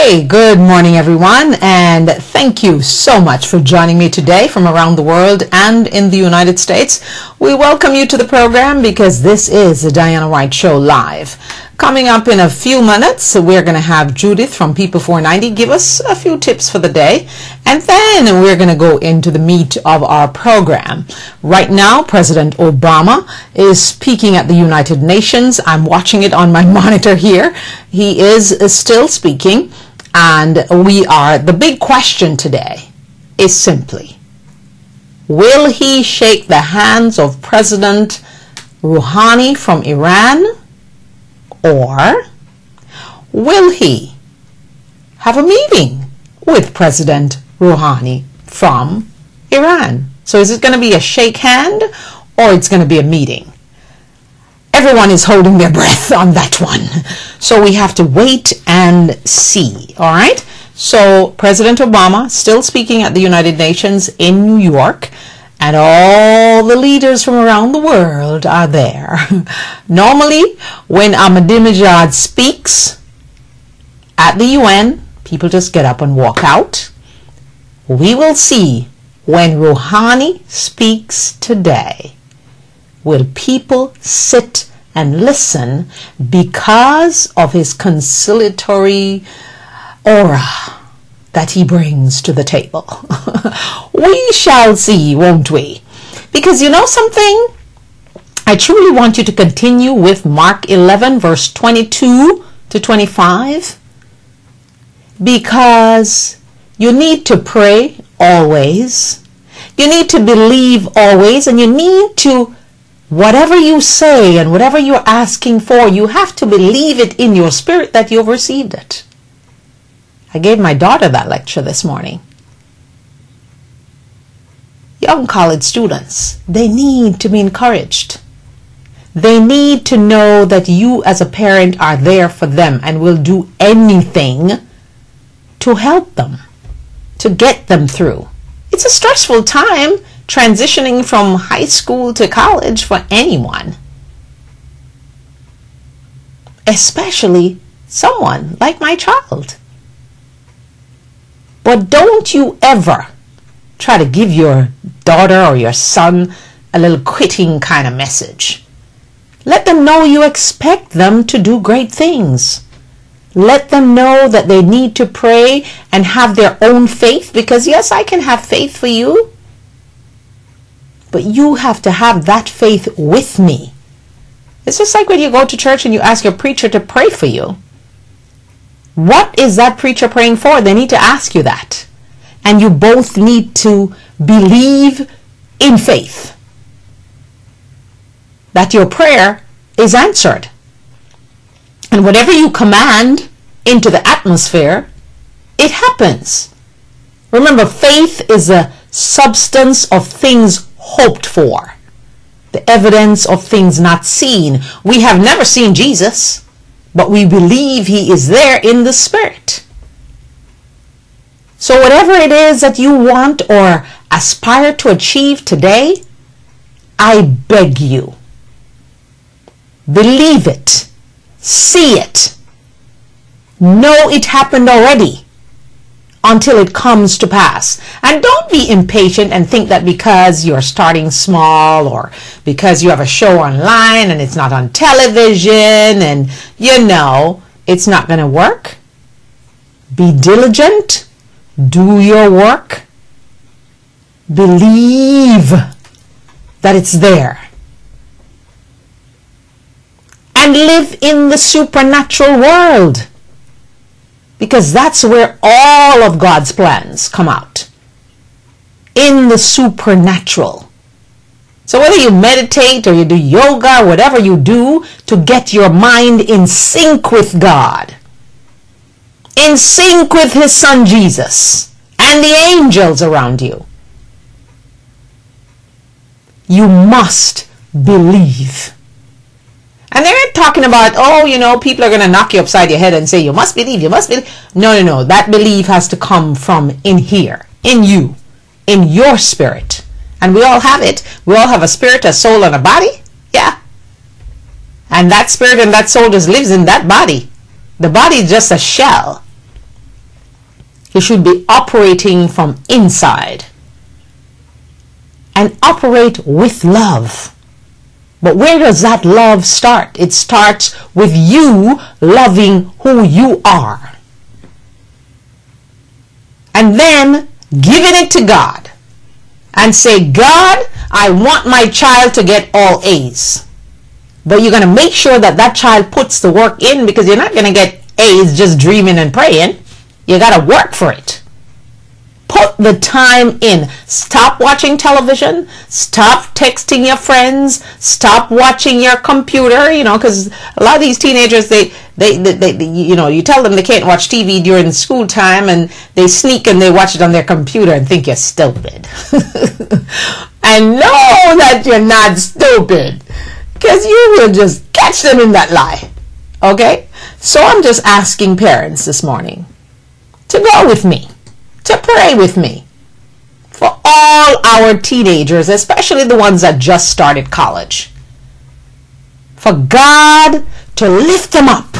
Hey, good morning everyone, and thank you so much for joining me today from around the world and in the United States. We welcome you to the program because this is the Diana White Show Live. Coming up in a few minutes, we're going to have Judith from People 490 give us a few tips for the day, and then we're going to go into the meat of our program. Right now, President Obama is speaking at the United Nations. I'm watching it on my monitor here. He is still speaking, and the big question today is simply, will he shake the hands of President Rouhani from Iran? Or will he have a meeting with President Rouhani from Iran? So is it going to be a shake hand or it's going to be a meeting? Everyone is holding their breath on that one. So we have to wait and see. All right. So President Obama still speaking at the United Nations in New York. And all the leaders from around the world are there. Normally, when Ahmadinejad speaks at the UN, people just get up and walk out. We will see when Rouhani speaks today. Will people sit and listen because of his conciliatory aura that he brings to the table? We shall see, won't we? Because you know something? I truly want you to continue with Mark 11, verse 22 to 25. Because you need to pray always. You need to believe always. And you need to, whatever you say and whatever you're asking for, you have to believe it in your spirit that you've received it. I gave my daughter that lecture this morning. Young college students, they need to be encouraged. They need to know that you as a parent are there for them and will do anything to help them, to get them through. It's a stressful time transitioning from high school to college for anyone. Especially someone like my child. But don't you ever try to give your daughter or your son a little quitting kind of message. Let them know you expect them to do great things. Let them know that they need to pray and have their own faith, because yes, I can have faith for you, but you have to have that faith with me. It's just like when you go to church and you ask your preacher to pray for you. What is that preacher praying for? They need to ask you that. And you both need to believe in faith that your prayer is answered. And whatever you command into the atmosphere, it happens. Remember, faith is a substance of things hoped for, the evidence of things not seen. We have never seen Jesus, but we believe he is there in the spirit. So whatever it is that you want or aspire to achieve today, I beg you, believe it, see it, know it happened already until it comes to pass. And don't be impatient and think that because you're starting small or because you have a show online and it's not on television and you know it's not going to work. Be diligent. Do your work. Believe that it's there. And live in the supernatural world. Because that's where all of God's plans come out. In the supernatural. So whether you meditate or you do yoga, whatever you do to get your mind in sync with God, in sync with his son Jesus and the angels around you, you must believe. And they're talking about, oh, you know, people are going to knock you upside your head and say, you must believe, you must believe. No. That belief has to come from in here, in you, in your spirit. And we all have it. We all have a spirit, a soul, and a body. Yeah. And that spirit and that soul just lives in that body. The body is just a shell. He should be operating from inside and operate with love. But where does that love start? It starts with you loving who you are. And then giving it to God and say, God, I want my child to get all A's. But you're going to make sure that that child puts the work in, because you're not going to get A's just dreaming and praying. You got to work for it. Put the time in. Stop watching television. Stop texting your friends. Stop watching your computer, because a lot of these teenagers, they you tell them they can't watch TV during school time, and they sneak and they watch it on their computer and think you're stupid. And know that you're not stupid, because you will just catch them in that lie. Okay? So I'm just asking parents this morning to go with me, to pray with me for all our teenagers, especially the ones that just started college. For God to lift them up,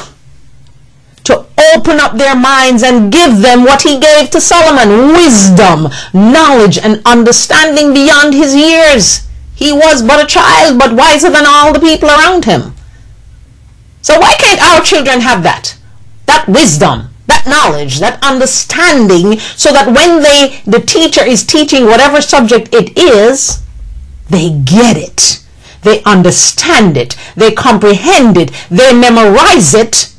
to open up their minds and give them what he gave to Solomon: wisdom, knowledge, and understanding beyond his years. He was but a child, but wiser than all the people around him. So why can't our children have that? That wisdom, that knowledge, that understanding, so that when the teacher is teaching whatever subject it is, they get it. They understand it. They comprehend it. They memorize it.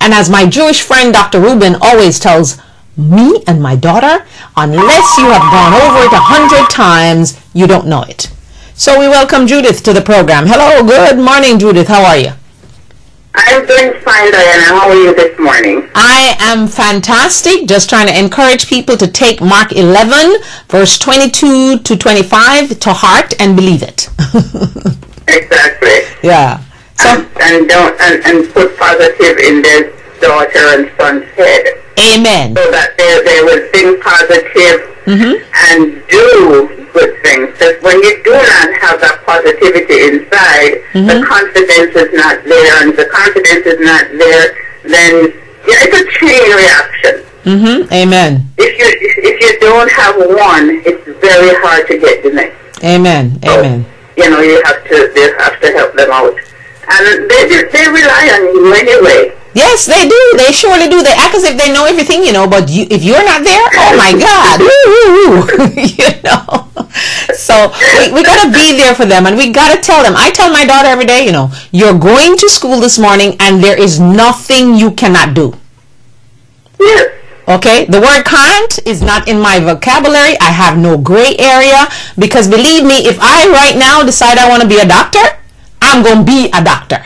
And as my Jewish friend Dr. Rubin always tells me and my daughter, unless you have gone over it 100 times, you don't know it. So we welcome Judith to the program. Hello, good morning, Judith. How are you? I'm doing fine, Diana. How are you this morning? I am fantastic. Just trying to encourage people to take Mark 11, verse 22 to 25 to heart and believe it. Exactly. Yeah. So, and put positive in their daughter and son's head. Amen. So that they will think positive and do good things. Because when you do not have that positivity inside, the confidence is not there, and if the confidence is not there, then it's a chain reaction. Amen. If you don't have one, it's very hard to get the next. Amen. So, Amen. you have to help them out, and they rely on you anyway. Yes, they do. They surely do. They act as if they know everything, but if you're not there, oh my God, So we got to be there for them, and we got to tell them. I tell my daughter every day, you're going to school this morning, and there is nothing you cannot do. Yes. Okay? The word can't is not in my vocabulary. I have no gray area, because believe me, if I right now decide I want to be a doctor, I'm going to be a doctor.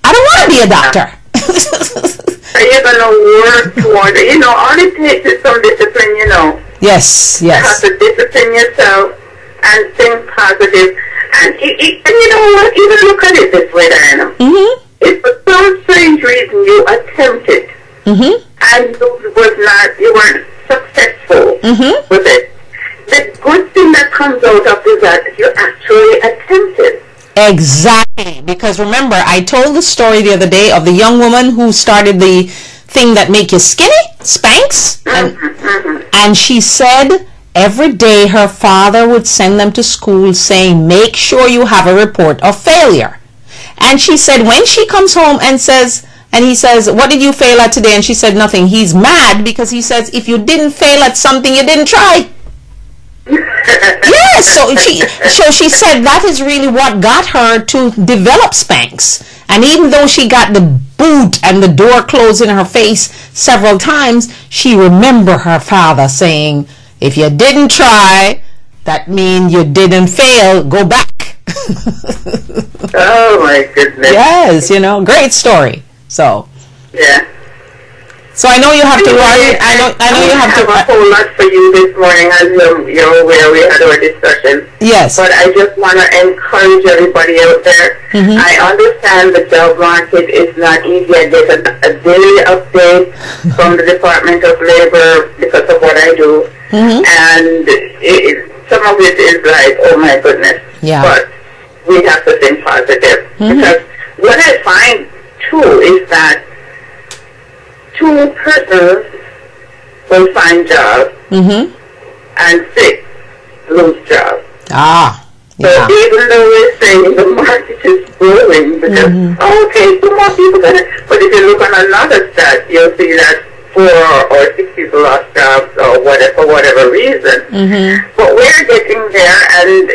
I don't want to be a doctor. You're going to work toward it. All it takes is some discipline, Yes, yes. You have to discipline yourself and think positive. And you know what? Even look at it this way, Diana. If for some strange reason you attempted and you weren't successful with it, the good thing that comes out of is that you actually attempted. Exactly, because remember, I told the story the other day of the young woman who started the thing that make you skinny, Spanx, and she said every day her father would send them to school saying, make sure you have a report of failure. And she said when she comes home and he says, what did you fail at today? And she said, nothing. He's mad because he says, if you didn't fail at something, you didn't try. Yes, so she said that is really what got her to develop Spanx. And even though she got the boot and the door closed in her face several times, she remembered her father saying, if you didn't try, that means you didn't fail, go back. Oh my goodness. Yes, great story. So yeah. So I know you have to worry. I know you have to. I have a whole lot for you this morning, as you're aware. We had our discussion. Yes. But I just want to encourage everybody out there. I understand the job market is not easy. I get a daily update from the Department of Labor because of what I do, and some of it is like, oh my goodness. Yeah. But we have to think positive, because what I find too is that two persons will find jobs, and 6 lose jobs. So even though we're saying the market is growing, because okay, some more people got it, but if you look on another stat, you'll see that 4 or 6 people lost jobs or whatever, for whatever reason. But we're getting there, and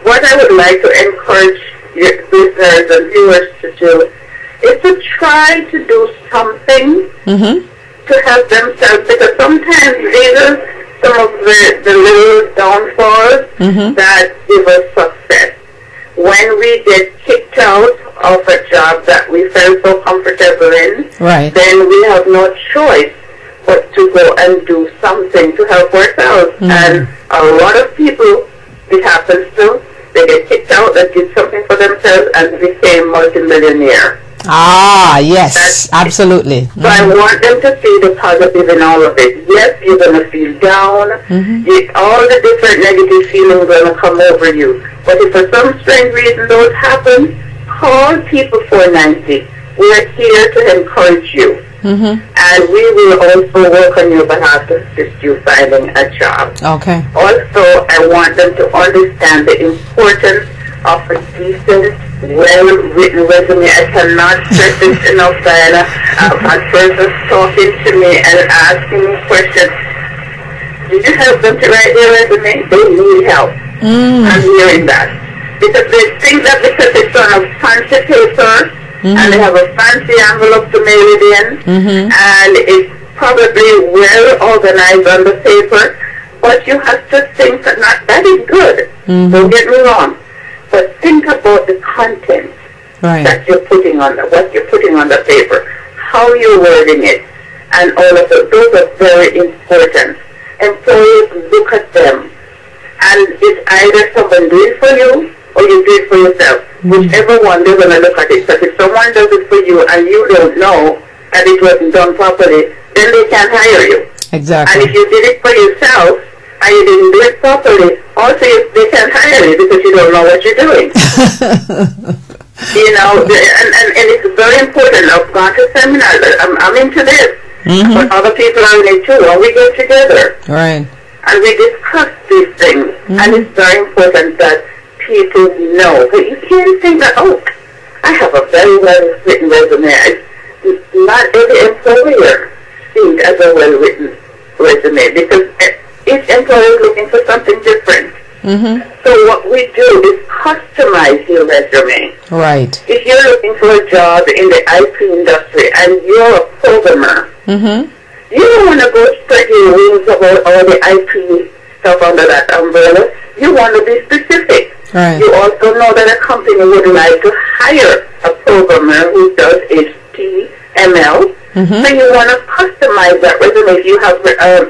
what I would like to encourage your listeners and viewers to do is to try to do something to help themselves, because sometimes these are some of the little downfalls that give us success. When we get kicked out of a job that we felt so comfortable in, then we have no choice but to go and do something to help ourselves. And a lot of people, it happens to, they get kicked out, they did something for themselves and became multimillionaire. Yes, absolutely. So I want them to see the positive in all of it. Yes, you're going to feel down. All the different negative feelings are going to come over you. But if for some strange reason those happen, call People 490. We're here to encourage you. And we will also work on your behalf to assist you finding a job. Also, I want them to understand the importance of a decent, well-written resume. I cannot stress this enough, Diana. I've had persons talking to me and asking me questions. Did you help them to write their resume? They need help. I'm hearing that. Because they think that because it's on a fancy paper, and they have a fancy envelope to mail it in, and it's probably well organized on the paper, but you have to think that that is good. Don't get me wrong. But think about the content that you're putting on what you're putting on the paper, how you're wording it, and all of it. Those are very important. Employees look at them, and it's either someone do it for you or you do it for yourself. Whichever one, they're going to look at it. Because if someone does it for you and you don't know that it wasn't done properly, then they can't hire you. Exactly. And if you did it for yourself, and you didn't do it properly, also they can't hire you because you don't know what you're doing. You know, and it's very important. I've gone to seminars. I'm into this. But other people are in it too. And we get together. And we discuss these things. And it's very important that people know. But you can't think that, oh, I have a very well-written resume. Not every employer sees it as a well-written resume because each employer is looking for something different. So what we do is customize your resume. If you're looking for a job in the IP industry and you're a programmer, you don't want to go spread your wings about all the IP stuff under that umbrella. You want to be specific. You also know that a company would like to hire a programmer who does HTML. So you want to customize that resume if you have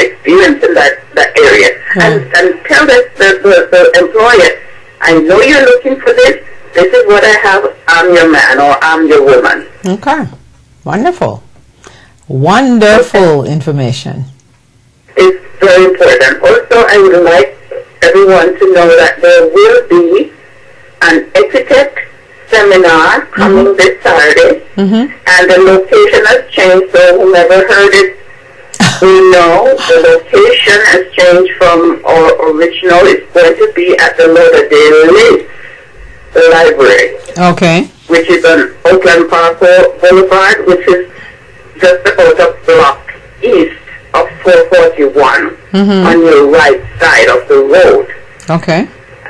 experience in that area. And tell the employer, I know you're looking for this. This is what I have. I'm your man or I'm your woman. Wonderful. Wonderful information. It's very important. Also, I would like everyone to know that there will be an etiquette seminar coming this Saturday, and the location has changed, so whoever heard it will know the location has changed from our original. It's going to be at the Lauderdale Lakes Library, which is on Oakland Park Boulevard, which is just about a block east of 441 on your right side of the road.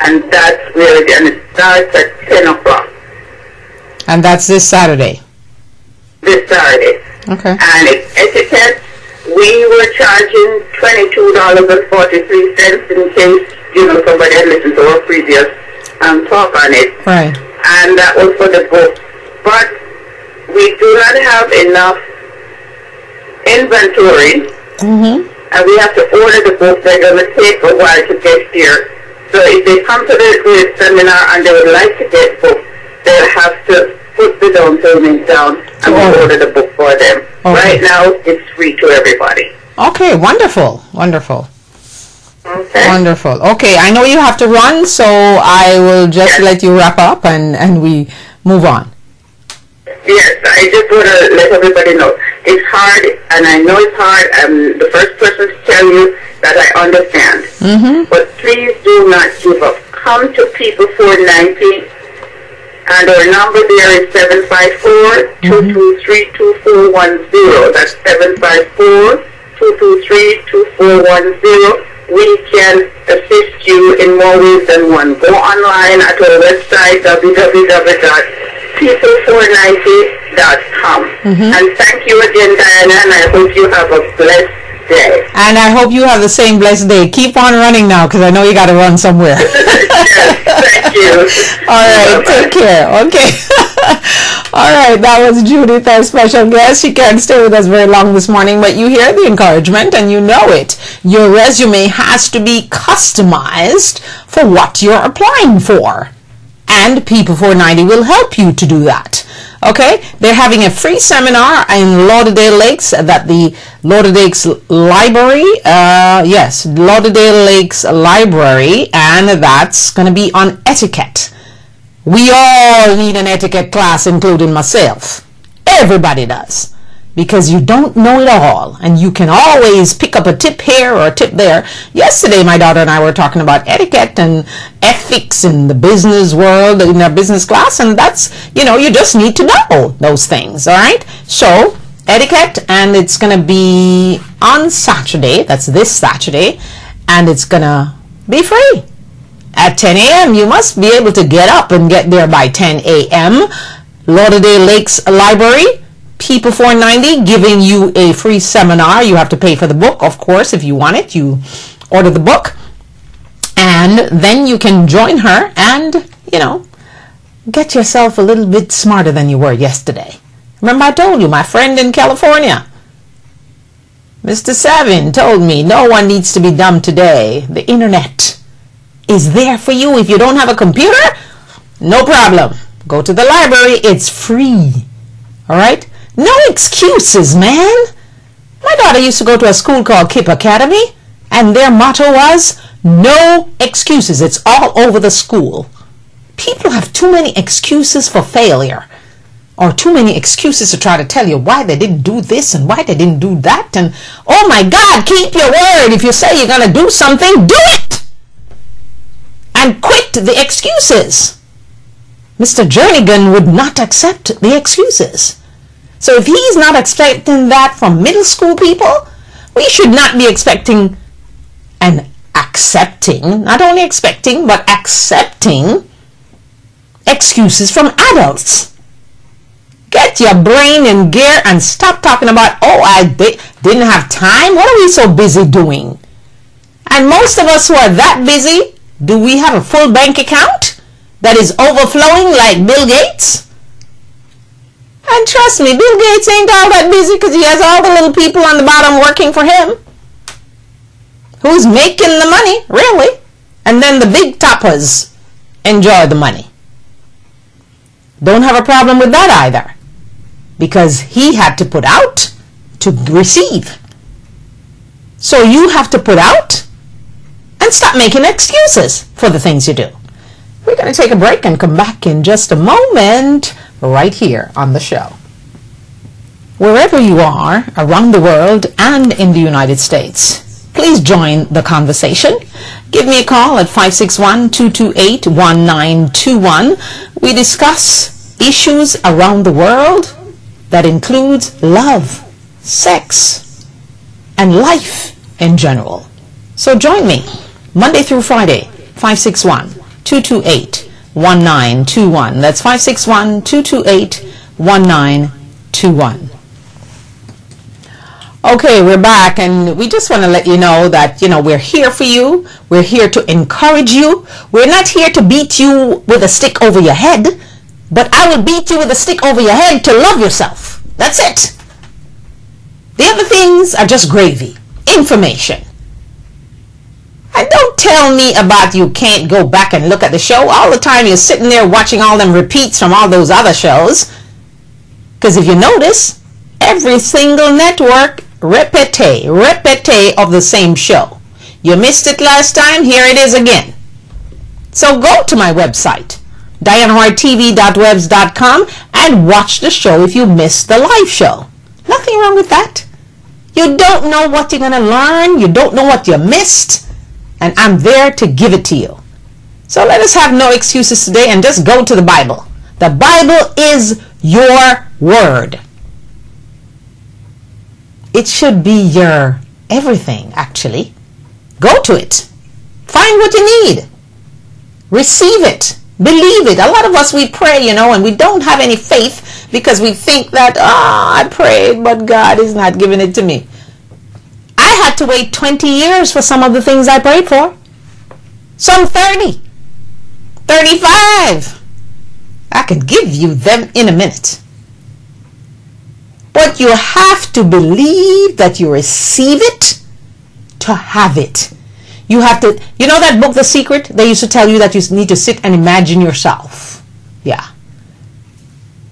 And that's where it starts at 10 o'clock. And that's this Saturday? This Saturday. And it's etiquette. We were charging $22.43 in case, somebody had listened to our previous talk on it. And that was for the book. But we do not have enough inventory. And we have to order the book. They're going to take a while to get here. So if they come to the seminar and they would like to get books, they'll have to put the down payment down and we'll order the book for them. Right now, it's free to everybody. Wonderful. Wonderful. Wonderful. I know you have to run, so I will just let you wrap up and we move on. Yes, I just want to let everybody know. It's hard, and I know it's hard. I'm the first person to tell you that I understand. But please do not give up. Come to People 490, and our number there is 754-223-2410. That's 754-223-2410. We can assist you in more ways than one. Go online at our website, www.people490.com. And thank you again, Diana, and I hope you have a blessed day. And I hope you have the same blessed day. Keep on running now, because I know you got to run somewhere. Yes, thank you. All right, take care. Okay. All right, that was Judith, our special guest. She can't stay with us very long this morning, but you hear the encouragement and you know it. Your resume has to be customized for what you're applying for. And People 490 will help you to do that. Okay, they're having a free seminar in Lauderdale Lakes that the Lauderdale Lakes Library, Lauderdale Lakes Library, and that's going to be on etiquette. We all need an etiquette class, including myself. Everybody does. Because you don't know it all, and you can always pick up a tip here or a tip there. Yesterday, my daughter and I were talking about etiquette and ethics in the business world, in our business class, and that's, you just need to know those things, all right? So, etiquette, and it's going to be on Saturday, that's this Saturday, and it's going to be free. At 10 a.m., you must be able to get up and get there by 10 a.m. Lauderdale Lakes Library, People 490, giving you a free seminar. You have to pay for the book, of course. If you want it, you order the book. And then you can join her and, get yourself a little bit smarter than you were yesterday. Remember I told you, my friend in California, Mr. Savin, told me no one needs to be dumb today. The internet is there for you. If you don't have a computer, no problem. Go to the library. It's free. All right? No excuses, man. My daughter used to go to a school called KIPP Academy, and their motto was, no excuses. It's all over the school. People have too many excuses for failure, or too many excuses to try to tell you why they didn't do this and why they didn't do that. And, oh my God, keep your word. If you say you're going to do something, do it. And quit the excuses. Mr. Jernigan would not accept the excuses. So if he's not expecting that from middle school people, we should not be expecting and accepting, not only expecting, but accepting excuses from adults. Get your brain in gear and stop talking about, oh, I didn't have time. What are we so busy doing? And most of us who are that busy, do we have a full bank account that is overflowing like Bill Gates? And trust me, Bill Gates ain't all that busy because he has all the little people on the bottom working for him. Who's making the money, really? And then the big toppers enjoy the money. Don't have a problem with that either. Because he had to put out to receive. So you have to put out and stop making excuses for the things you do. We're going to take a break and come back in just a moment right here on the show. Wherever you are around the world and in the United States, please join the conversation. Give me a call at 561-228-1921. We discuss issues around the world that includes love, sex, and life in general. So join me Monday through Friday, 561-228-1921. That's 561-228-1921. Okay, we're back, and we just want to let you know that, we're here for you. We're here to encourage you. We're not here to beat you with a stick over your head, but I will beat you with a stick over your head to love yourself. That's it. The other things are just gravy, information. And don't tell me about you can't go back and look at the show. All the time you're sitting there watching all them repeats from all those other shows. Because if you notice, every single network repete of the same show. You missed it last time, here it is again. So go to my website, DianaWhiteTV.webs.com, and watch the show if you missed the live show. Nothing wrong with that. You don't know what you're going to learn. You don't know what you missed. And I'm there to give it to you. So let us have no excuses today and just go to the Bible. The Bible is your word. It should be your everything, actually. Go to it. Find what you need. Receive it. Believe it. A lot of us, we pray, and we don't have any faith because we think that, I prayed, but God is not giving it to me. I had to wait 20 years for some of the things I prayed for. Some 30, 35. I can give you them in a minute. But you have to believe that you receive it to have it. You have to, that book, The Secret? They used to tell you that you need to sit and imagine yourself. Yeah.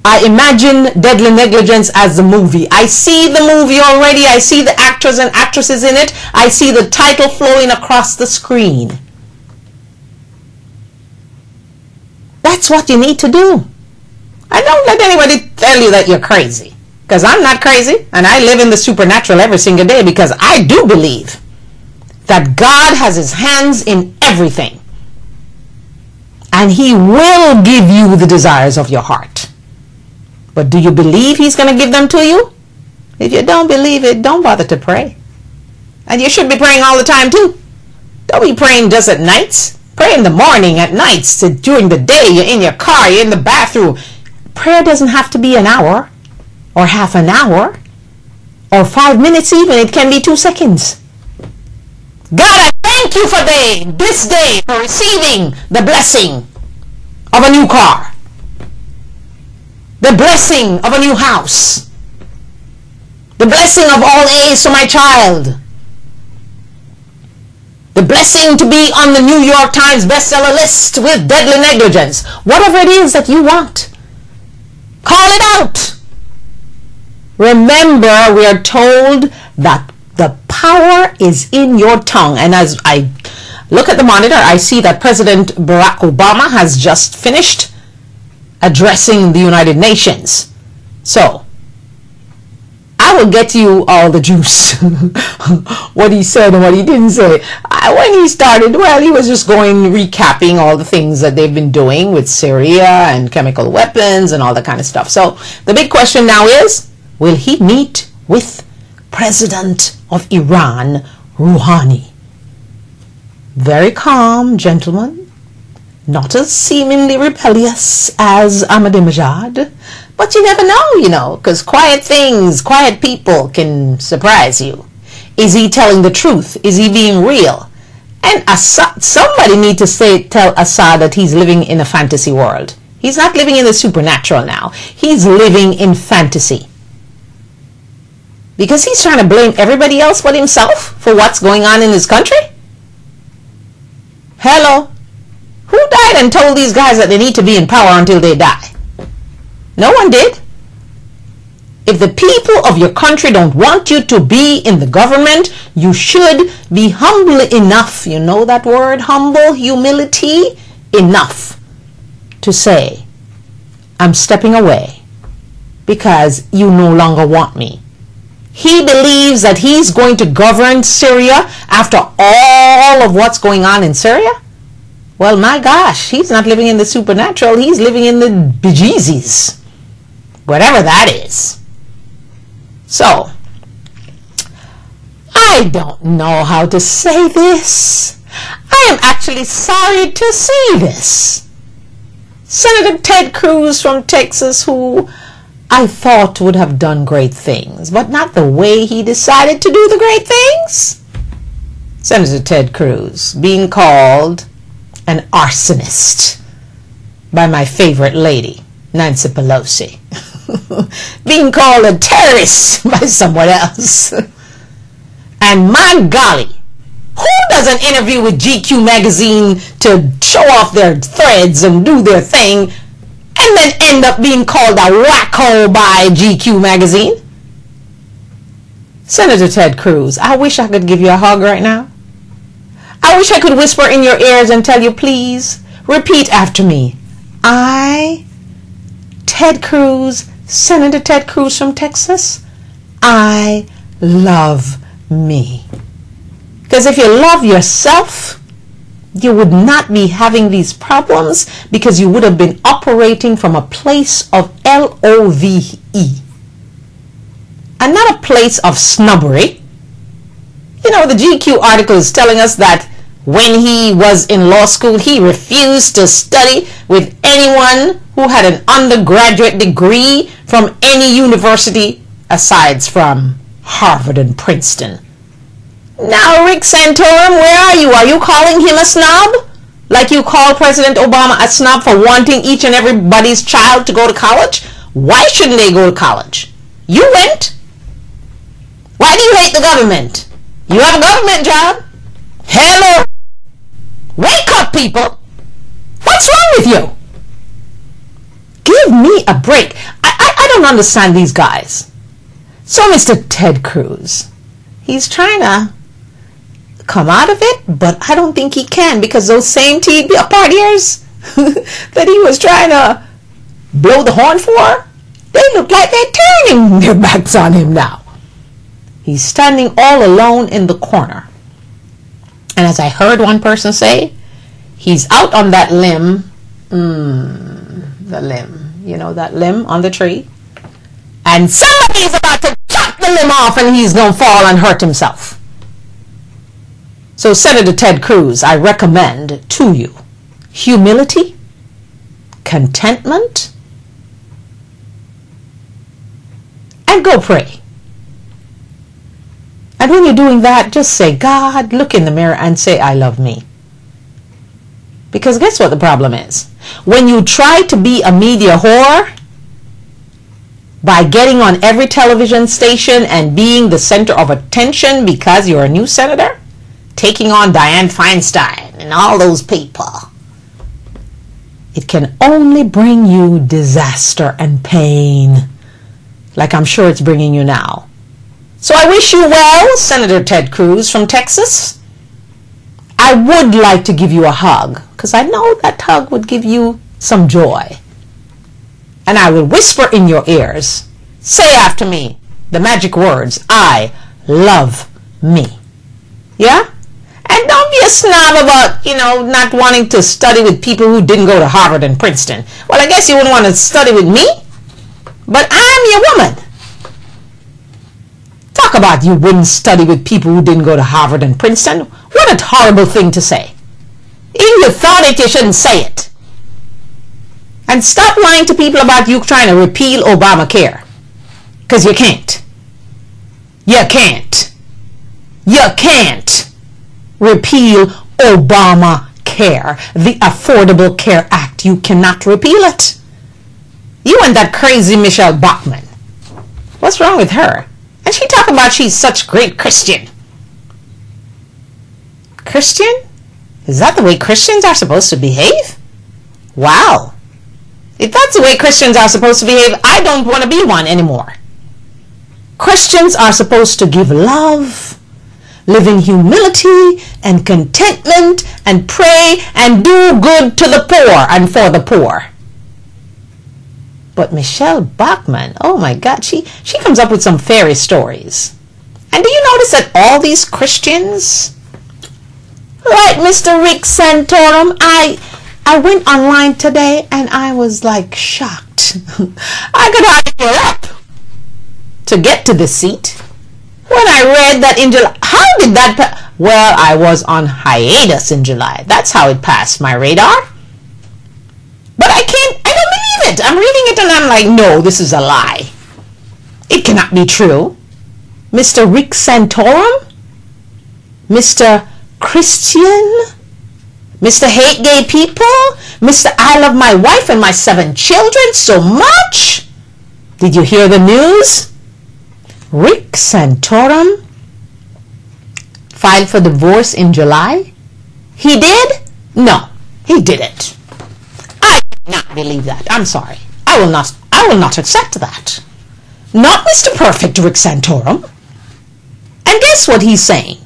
I imagine Deadly Negligence as the movie. I see the movie already. I see the actors and actresses in it. I see the title flowing across the screen. That's what you need to do. And don't let anybody tell you that you're crazy. Because I'm not crazy. And I live in the supernatural every single day because I do believe that God has his hands in everything. And he will give you the desires of your heart. But do you believe he's going to give them to you? If you don't believe it, don't bother to pray. And you should be praying all the time too. Don't be praying just at nights. Pray in the morning, at nights, during the day. You're in your car, you're in the bathroom. Prayer doesn't have to be an hour or half an hour or 5 minutes even. It can be 2 seconds. God, I thank you for this day for receiving the blessing of a new car, the blessing of a new house, the blessing of all A's for my child, the blessing to be on the New York Times bestseller list with Deadly Negligence. Whatever it is that you want, call it out. Remember, we are told that the power is in your tongue. And as I look at the monitor, I see that President Barack Obama has just finished addressing the United Nations. So, I will get you all the juice. What he said and what he didn't say. When he started, well, he was just recapping all the things that they've been doing with Syria and chemical weapons and all that kind of stuff. So, the big question now is, will he meet with President of Iran, Rouhani? Very calm gentleman, not as seemingly rebellious as Ahmadinejad, but you never know, because quiet things, quiet people can surprise you. Is he telling the truth? Is he being real? And Assad, somebody need to tell Assad that he's living in a fantasy world. He's not living in the supernatural now. He's living in fantasy. Because he's trying to blame everybody else but himself for what's going on in his country? Hello? Who died and told these guys that they need to be in power until they die? No one did. If the people of your country don't want you to be in the government, you should be humble enough, you know that word, humble, humility, enough to say, I'm stepping away because you no longer want me. He believes that he's going to govern Syria after all of what's going on in Syria? Well, my gosh, he's not living in the supernatural. He's living in the bejesus, whatever that is. So, I don't know how to say this. I am actually sorry to see this. Senator Ted Cruz from Texas, who I thought would have done great things, but not the way he decided to do the great things. Senator Ted Cruz being called an arsonist by my favorite lady, Nancy Pelosi. Being called a terrorist by someone else. And my golly, who does an interview with GQ magazine to show off their threads and do their thing and then end up being called a wacko by GQ magazine? Senator Ted Cruz, I wish I could give you a hug right now. I wish I could whisper in your ears and tell you, please, repeat after me. I, Ted Cruz, Senator Ted Cruz from Texas, I love me. Because if you love yourself, you would not be having these problems, because you would have been operating from a place of LOVE and not a place of snobbery. You know, the GQ article is telling us that when he was in law school, he refused to study with anyone who had an undergraduate degree from any university aside from Harvard and Princeton. Now, Rick Santorum, where are you? Are you calling him a snob? Like you call President Obama a snob for wanting each and everybody's child to go to college? Why shouldn't they go to college? You went. Why do you hate the government? You have a government job. Hello. Wake up, people. What's wrong with you? Give me a break. I don't understand these guys. So Mr. Ted Cruz, he's trying to come out of it, but I don't think he can, because those same Tea partiers that he was trying to blow the horn for, they look like they're turning their backs on him now. He's standing all alone in the corner. And as I heard one person say, he's out on that limb, the limb, you know, that limb on the tree, and somebody's about to chop the limb off and he's going to fall and hurt himself. So Senator Ted Cruz, I recommend to you humility, contentment, and go pray. And when you're doing that, just say, God, look in the mirror and say, I love me. Because guess what the problem is? When you try to be a media whore by getting on every television station and being the center of attention because you're a new senator, taking on Dianne Feinstein and all those people, it can only bring you disaster and pain, like I'm sure it's bringing you now. So I wish you well, Senator Ted Cruz from Texas. I would like to give you a hug, because I know that hug would give you some joy. And I will whisper in your ears, say after me the magic words, I love me. Yeah? And don't be a snob about, not wanting to study with people who didn't go to Harvard and Princeton. Well, I guess you wouldn't want to study with me, but I'm your woman. Talk about you wouldn't study with people who didn't go to Harvard and Princeton. What a horrible thing to say. If you thought it, you shouldn't say it. And stop lying to people about you trying to repeal Obamacare. Because you can't. You can't. You can't repeal Obamacare, the Affordable Care Act. You cannot repeal it. You and that crazy Michelle Bachmann. What's wrong with her? And she talk about she's such great Christian. Christian? Is that the way Christians are supposed to behave? Wow. If that's the way Christians are supposed to behave, I don't want to be one anymore. Christians are supposed to give love, live in humility and contentment, and pray and do good to the poor and for the poor. But Michelle Bachmann, oh my God, she comes up with some fairy stories. And do you notice that all these Christians, like Mr. Rick Santorum, I went online today and I was like shocked. I could hardly get up to get to the seat when I read that in July. How did that well, I was on hiatus in July. That's how it passed my radar. But I don't believe it. I'm reading it and I'm like, no, this is a lie. It cannot be true. Mr. Rick Santorum? Mr. Christian? Mr. Hate Gay People? Mr. I love my wife and my 7 children so much? Did you hear the news? Rick Santorum filed for divorce in July? He did? No, he didn't. I cannot believe that. I'm sorry. I will not accept that. Not Mr. Perfect Rick Santorum. And guess what he's saying?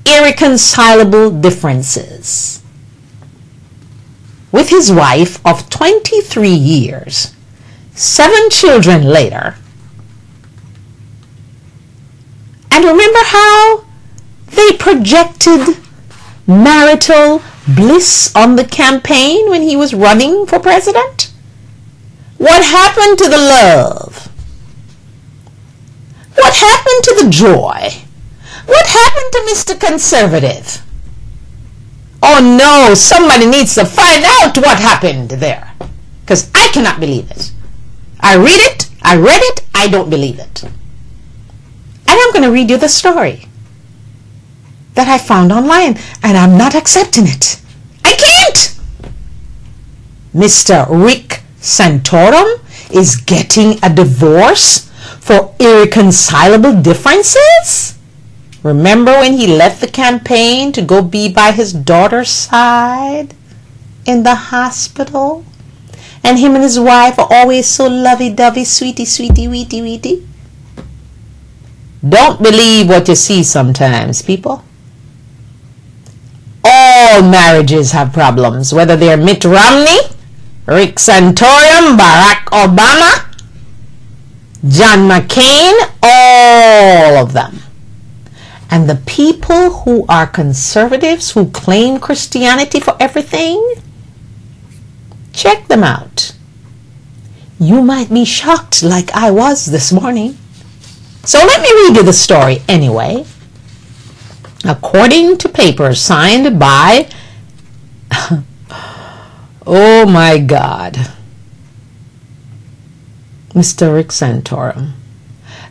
Irreconcilable differences. With his wife of 23 years, 7 children later, And remember how they projected marital bliss on the campaign when he was running for president? What happened to the love? What happened to the joy? What happened to Mr. Conservative? Oh no, somebody needs to find out what happened there, because I cannot believe it. I read it, I don't believe it. And I'm going to read you the story that I found online, and I'm not accepting it. I can't. Mr. Rick Santorum is getting a divorce for irreconcilable differences? Remember when he left the campaign to go be by his daughter's side in the hospital? And him and his wife are always so lovey-dovey, sweetie, sweetie, weetie, weetie. Don't believe what you see sometimes, people. All marriages have problems, whether they're Mitt Romney, Rick Santorum, Barack Obama, John McCain, all of them. And the people who are conservatives, who claim Christianity for everything, check them out. You might be shocked like I was this morning. So let me read you the story anyway. According to papers signed by, oh my God, Mr. Rick Santorum.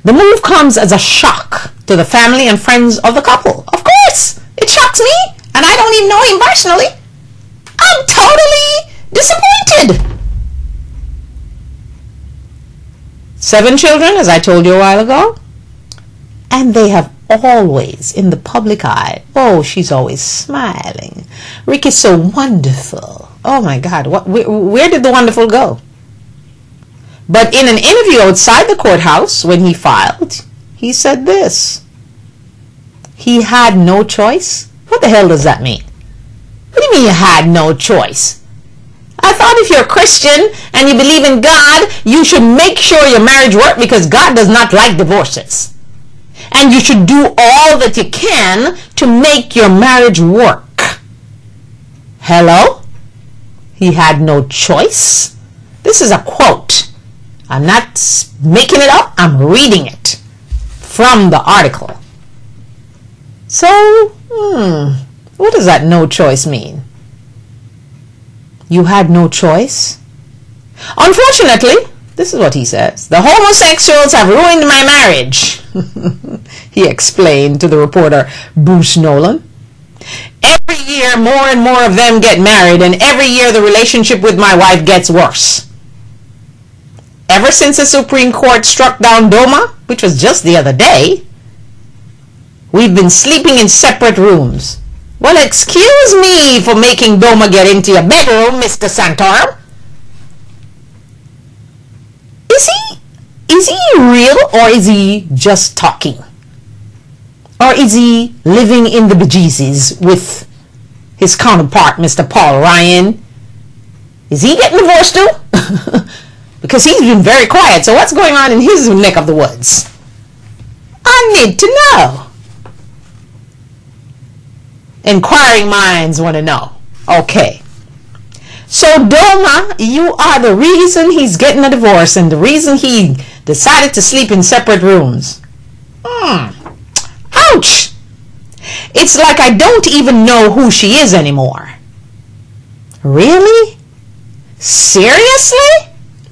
The move comes as a shock to the family and friends of the couple. Of course, it shocks me, and I don't even know him personally. I'm totally disappointed. 7 children, as I told you a while ago, and they have always in the public eye. Oh, she's always smiling. Rick is so wonderful. Oh my God, where did the wonderful go? But in an interview outside the courthouse when he filed, he said this. He had no choice? What the hell does that mean? What do you mean you had no choice? I thought if you're a Christian and you believe in God, you should make sure your marriage works, because God does not like divorces. And you should do all that you can to make your marriage work. Hello? He had no choice? This is a quote. I'm not making it up. I'm reading it from the article. So, what does that no choice mean? You had no choice? Unfortunately, this is what he says. The homosexuals have ruined my marriage, he explained to the reporter Bruce Nolan. Every year, more and more of them get married, and every year the relationship with my wife gets worse. Ever since the Supreme Court struck down DOMA, which was just the other day, we've been sleeping in separate rooms. Well, excuse me for making DOMA get into your bedroom, Mr. Santorum. Is he real, or is he just talking? Or is he living in the bejesus with his counterpart, Mr. Paul Ryan? Is he getting divorced too? Because he's been very quiet, so what's going on in his neck of the woods? I need to know. Inquiring minds want to know. Okay. So Doma, you are the reason he's getting a divorce and the reason he decided to sleep in separate rooms. Ouch! It's like I don't even know who she is anymore. Really? Seriously?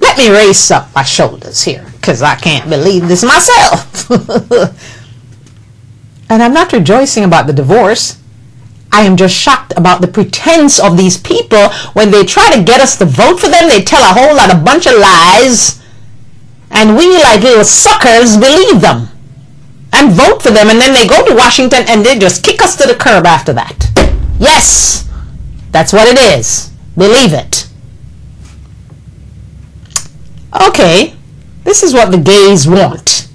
Let me raise up my shoulders here, because I can't believe this myself. And I'm not rejoicing about the divorce. I am just shocked about the pretense of these people. When they try to get us to vote for them, they tell a whole lot of bunch of lies. And we, like little suckers, believe them and vote for them. And then they go to Washington and they just kick us to the curb after that. Yes, that's what it is. Believe it. Okay, this is what the gays want.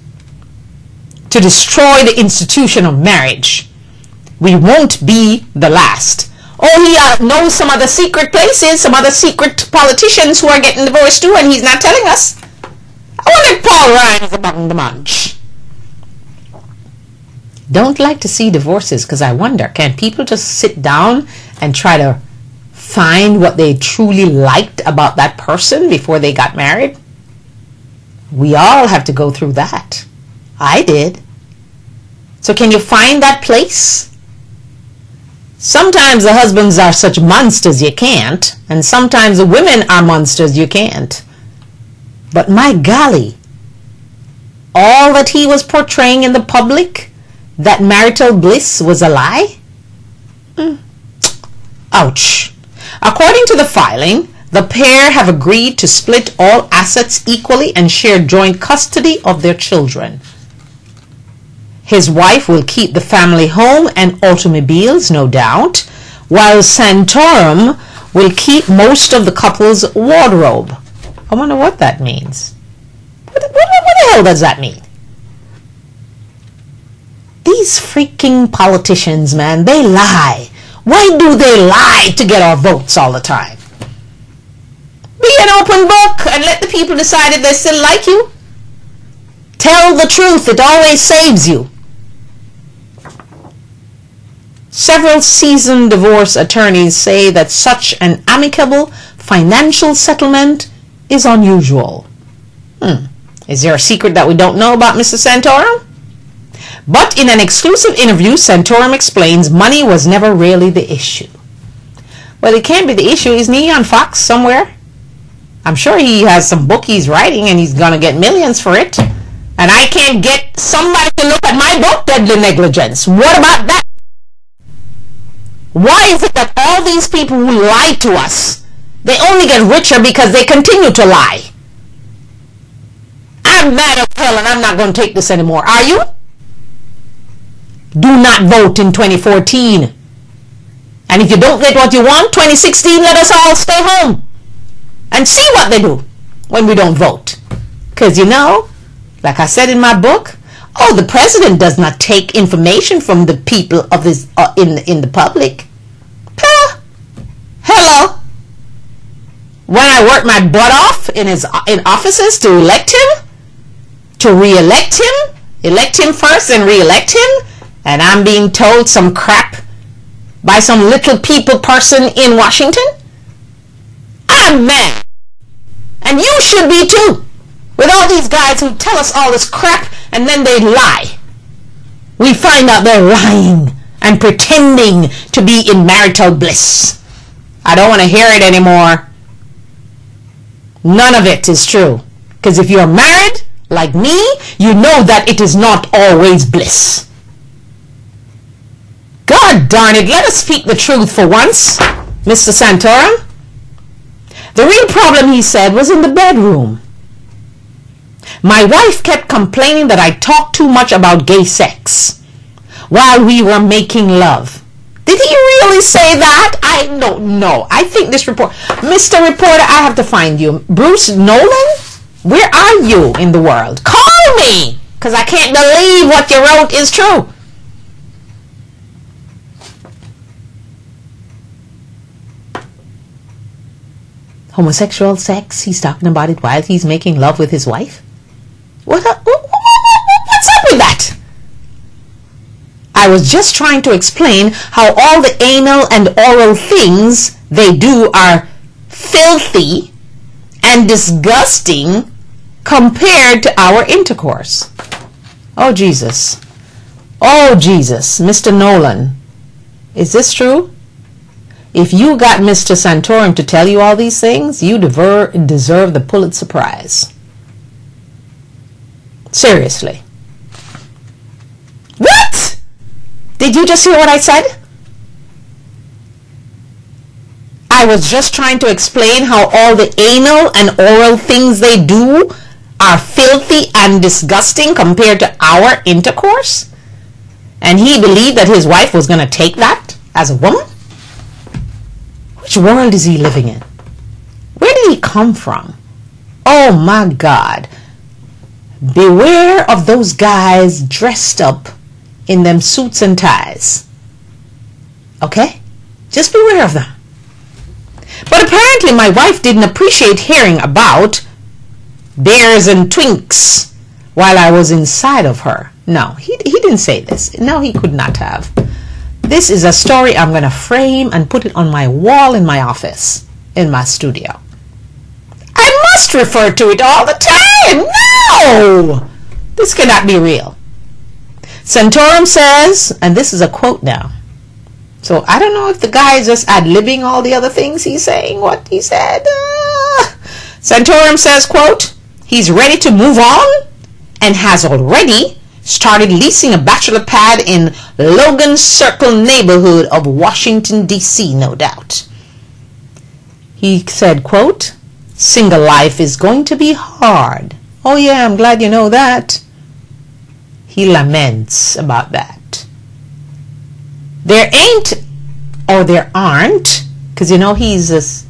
To destroy the institution of marriage. We won't be the last. Oh, he knows some other secret places, some other secret politicians who are getting divorced too, and he's not telling us. I wonder if Paul Ryan is among the bunch. don't like to see divorces because I wonder, can people just sit down and try to find what they truly liked about that person before they got married? We all have to go through that. I did. So can you find that place? Sometimes the husbands are such monsters you can't, and sometimes the women are monsters you can't. But my golly, all that he was portraying in the public, that marital bliss was a lie? Ouch. According to the filing, the pair have agreed to split all assets equally and share joint custody of their children. His wife will keep the family home and automobiles, no doubt, while Santorum will keep most of the couple's wardrobe. I wonder what that means. What the hell does that mean? These freaking politicians, man, they lie. Why do they lie to get our votes all the time? Be an open book and let the people decide if they still like you. Tell the truth. It always saves you. Several seasoned divorce attorneys say that such an amicable financial settlement is unusual. Is there a secret that we don't know about Mr. Santorum? But in an exclusive interview, Santorum explains money was never really the issue. Well, it can't be the issue. Isn't he on Fox somewhere? I'm sure he has some book he's writing and he's going to get millions for it. And I can't get somebody to look at my book, Deadly Negligence. What about that? Why is it that all these people who lie to us, they only get richer because they continue to lie? I'm mad as hell and I'm not going to take this anymore. Are you? Do not vote in 2014. And if you don't get what you want, 2016, let us all stay home and see what they do when we don't vote. Because you know, like I said in my book, the president does not take information from the people of this in the public. Hello. When I worked my butt off in offices to elect him, to re-elect him, elect him first and re-elect him, and I'm being told some crap by some little people person in Washington, I'm mad. And you should be too. With all these guys who tell us all this crap and then they lie. We find out they're lying and pretending to be in marital bliss. I don't want to hear it anymore. None of it is true. Because if you're married, like me, you know that it is not always bliss. God darn it, let us speak the truth for once, Mr. Santorum. The real problem, he said, was in the bedroom. My wife kept complaining that I talked too much about gay sex while we were making love. Did he really say that? I don't know. I think this Mr. Reporter, I have to find you. Bruce Nolan? Where are you in the world? Call me! Because I can't believe what you wrote is true. Homosexual sex, he's talking about it while he's making love with his wife? What's up with that? I was just trying to explain how all the anal and oral things they do are filthy and disgusting compared to our intercourse. Oh, Jesus. Oh, Jesus. Mr. Nolan, is this true? If you got Mr. Santorum to tell you all these things, you deserve the Pulitzer Prize. Seriously. What? Did you just hear what I said? I was just trying to explain how all the anal and oral things they do are filthy and disgusting compared to our intercourse? And he believed that his wife was going to take that as a woman? Which world is he living in? Where did he come from? Oh my God. Beware of those guys dressed up in them suits and ties. Okay? Just beware of them. But apparently my wife didn't appreciate hearing about bears and twinks while I was inside of her. No, he didn't say this. No, he could not have. This is a story I'm going to frame and put it on my wall in my office, in my studio. I must refer to it all the time. No! This cannot be real. Santorum says, and this is a quote now. So I don't know if the guy is just ad-libbing all the other things he's saying, what he said. Santorum says, quote, he's ready to move on and has already started leasing a bachelor pad in Logan Circle neighborhood of Washington, D.C., no doubt. He said, quote, single life is going to be hard. Oh yeah, I'm glad you know that. He laments about that. There ain't, or there aren't, because you know he's this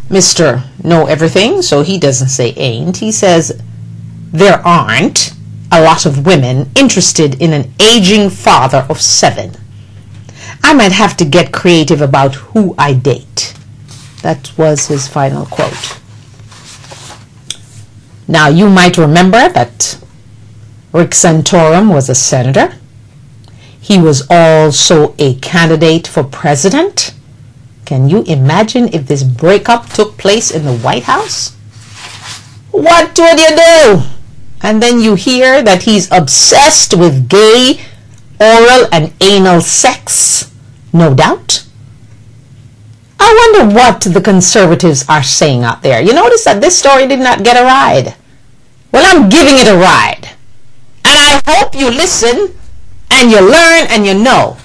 Mr. Know Everything, so he doesn't say ain't. He says there aren't a lot of women interested in an aging father of 7. I might have to get creative about who I date. That was his final quote. Now you might remember that Rick Santorum was a senator. He was also a candidate for president. Can you imagine if this breakup took place in the White House? What would you do? And then you hear that he's obsessed with gay, oral, and anal sex. No doubt. I wonder what the conservatives are saying out there. You notice that this story did not get a ride. Well, I'm giving it a ride. And I hope you listen and you learn and you know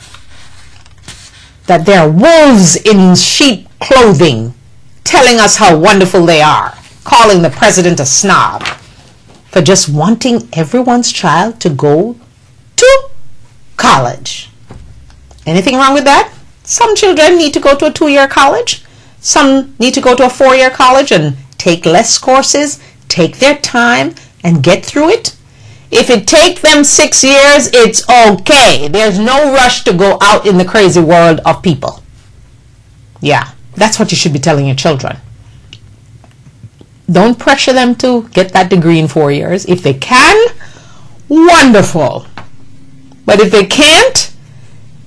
that there are wolves in sheep clothing telling us how wonderful they are, calling the president a snob for just wanting everyone's child to go to college. Anything wrong with that? Some children need to go to a 2-year college. Some need to go to a 4-year college and take less courses, take their time, and get through it. If it takes them 6 years, it's okay. There's no rush to go out in the crazy world of people. Yeah, that's what you should be telling your children. Don't pressure them to get that degree in 4 years. If they can, wonderful. But if they can't,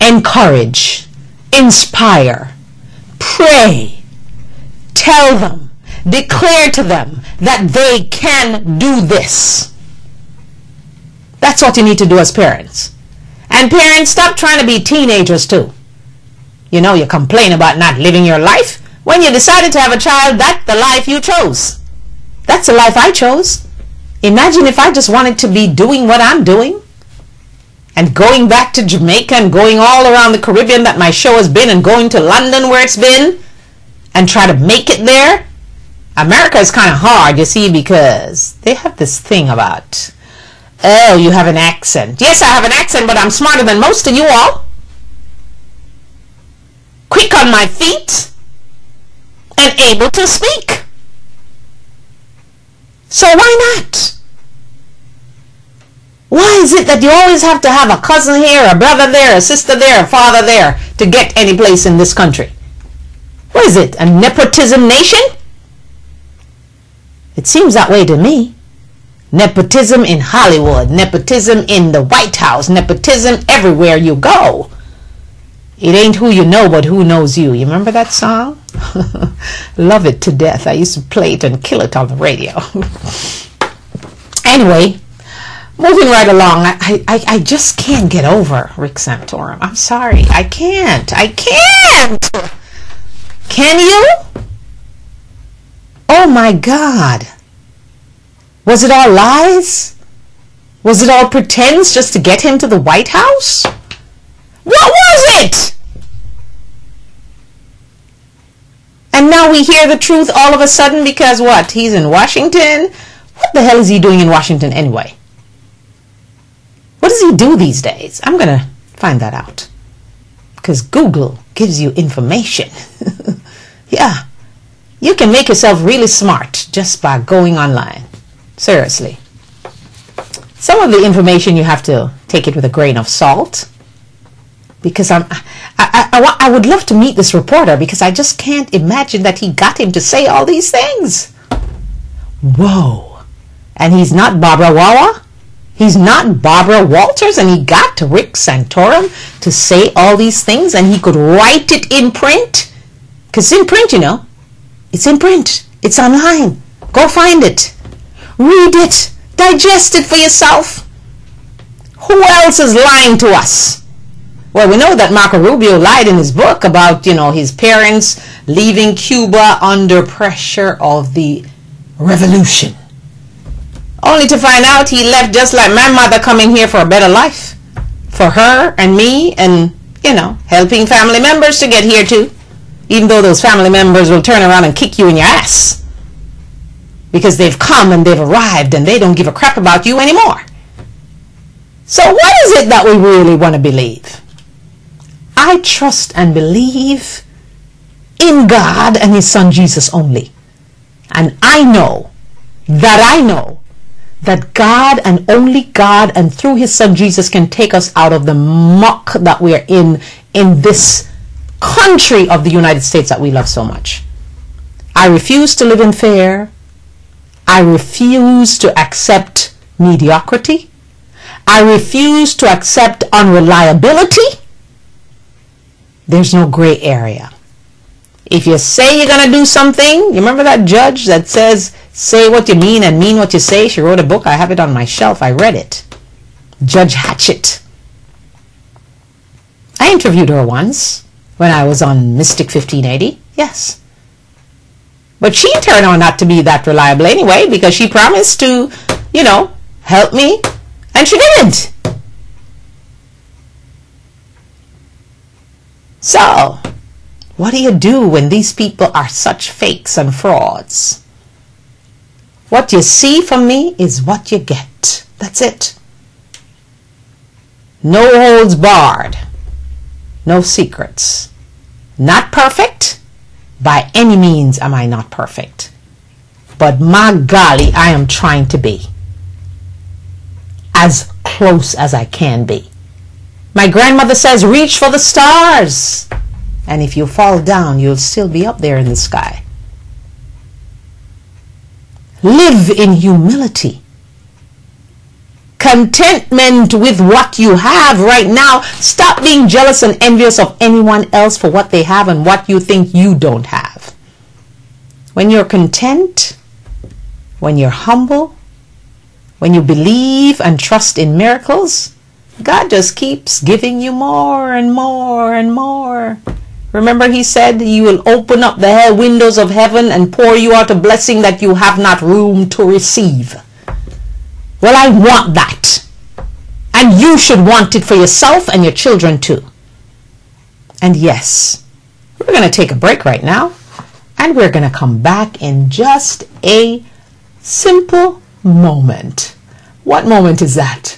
encourage, inspire, pray, tell them, declare to them that they can do this. That's what you need to do as parents. And parents, stop trying to be teenagers too. You know, you complain about not living your life. When you decided to have a child, that's the life you chose. That's the life I chose. Imagine if I just wanted to be doing what I'm doing and going back to Jamaica and going all around the Caribbean that my show has been and going to London where it's been and try to make it there. America is kind of hard, you see, because they have this thing about, oh, you have an accent. Yes, I have an accent, but I'm smarter than most of you all. Quick on my feet and able to speak. So why not? Why is it that you always have to have a cousin here, a brother there, a sister there, a father there to get any place in this country? What is it, a nepotism nation? It seems that way to me. Nepotism in Hollywood, nepotism in the White House, nepotism everywhere you go. It ain't who you know, but who knows you. You remember that song? Love it to death. I used to play it and kill it on the radio. Anyway, moving right along, I just can't get over Rick Santorum. I'm sorry. I can't. Can you? Oh my God. Was it all lies? Was it all pretense just to get him to the White House? What was it? And now we hear the truth all of a sudden because what? He's in Washington? What the hell is he doing in Washington anyway? What does he do these days? I'm going to find that out. Because Google gives you information. Yeah. You can make yourself really smart just by going online. Seriously. Some of the information you have to take it with a grain of salt. Because I would love to meet this reporter because I just can't imagine that he got him to say all these things. Whoa. And he's not Barbara Wawa? He's not Barbara Walters, and he got Rick Santorum to say all these things, and he could write it in print. Because it's in print, you know. It's in print. It's online. Go find it. Read it. Digest it for yourself. Who else is lying to us? Well, we know that Marco Rubio lied in his book about, his parents leaving Cuba under pressure of the revolution. Only to find out he left just like my mother coming here for a better life. For her and me and, helping family members to get here too. Even though those family members will turn around and kick you in your ass. Because they've come and they've arrived and they don't give a crap about you anymore. So what is it that we really want to believe? I trust and believe in God and His Son Jesus only. And I know that God and only God and through His Son Jesus can take us out of the muck that we are in this country of the United States that we love so much. I refuse to live in fear. I refuse to accept mediocrity. I refuse to accept unreliability. There's no gray area. If you say you're going to do something, you remember that judge that says, say what you mean and mean what you say? She wrote a book. I have it on my shelf. I read it. Judge Hatchett. I interviewed her once when I was on Mystic 1580. Yes. But she turned out not to be that reliable anyway because she promised to, help me. And she didn't. So, what do you do when these people are such fakes and frauds? What you see from me is what you get. That's it. No holds barred. No secrets. Not perfect. By any means am I not perfect. But my golly, I am trying to be. As close as I can be. My grandmother says, reach for the stars. And if you fall down, you'll still be up there in the sky. Live in humility. Contentment with what you have right now. Stop being jealous and envious of anyone else for what they have and what you think you don't have. When you're content, when you're humble, when you believe and trust in miracles, God just keeps giving you more and more and more. Remember He said He will open up the windows of heaven and pour you out a blessing that you have not room to receive. Well, I want that. And you should want it for yourself and your children too. And yes, we're going to take a break right now. And we're going to come back in just a simple moment. What moment is that?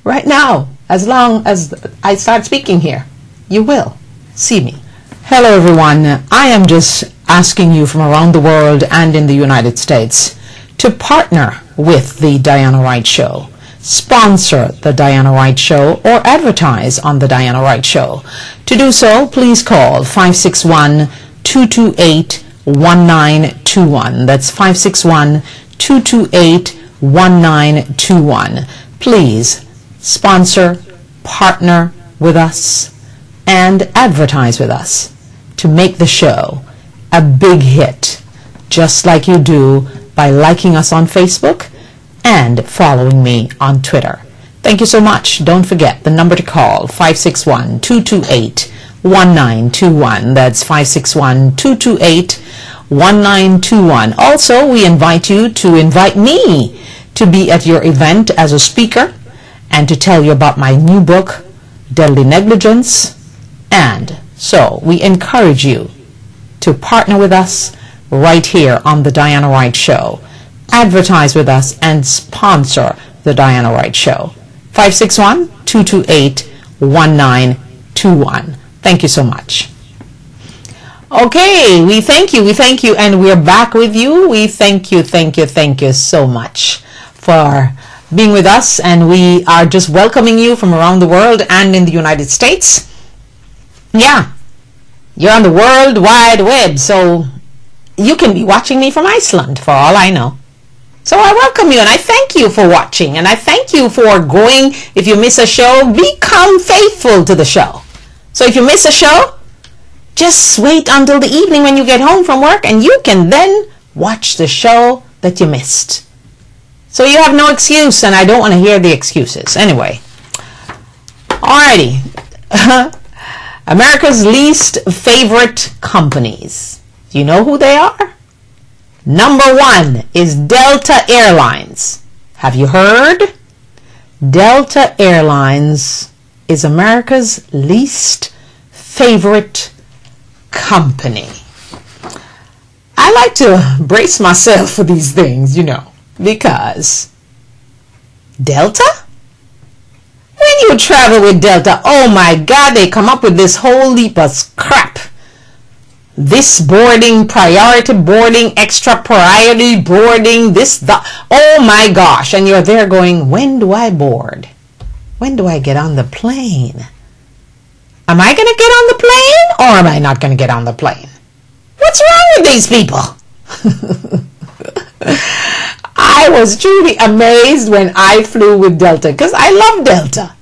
Right now, as long as I start speaking here, you will see me. Hello everyone. I am just asking you from around the world and in the United States to partner with the Diana Wright Show, sponsor the Diana Wright Show, or advertise on the Diana Wright Show. To do so, please call 561-228-1921. That's 561-228-1921. Please sponsor, partner with us, and advertise with us to make the show a big hit, just like you do by liking us on Facebook and following me on Twitter. Thank you so much. Don't forget the number to call, 561-228-1921. That's 561-228-1921. Also, we invite you to invite me to be at your event as a speaker and to tell you about my new book, Deadly Negligence. And so we encourage you to partner with us right here on the Diana Wright Show. Advertise with us and sponsor the Diana Wright Show. 561-228-1921. Thank you so much. Okay, we thank you, and we're back with you. We thank you so much for being with us, and we are just welcoming you from around the world and in the United States. Yeah, you're on the World Wide Web, so you can be watching me from Iceland for all I know. So I welcome you and I thank you for watching, and I thank you for going. If you miss a show, become faithful to the show. So if you miss a show, just wait until the evening when you get home from work and you can then watch the show that you missed. So you have no excuse, and I don't want to hear the excuses. Anyway, alrighty. America's least favorite companies. Do you know who they are? Number 1 is Delta Airlines. Have you heard? Delta Airlines is America's least favorite company. I like to brace myself for these things, because Delta? When you travel with Delta, oh my God, they come up with this whole heap of crap. This boarding, priority boarding, extra priority boarding, oh my gosh. And you're there going, when do I board? When do I get on the plane? Am I going to get on the plane or am I not going to get on the plane? What's wrong with these people? I was truly amazed when I flew with Delta because I love Delta.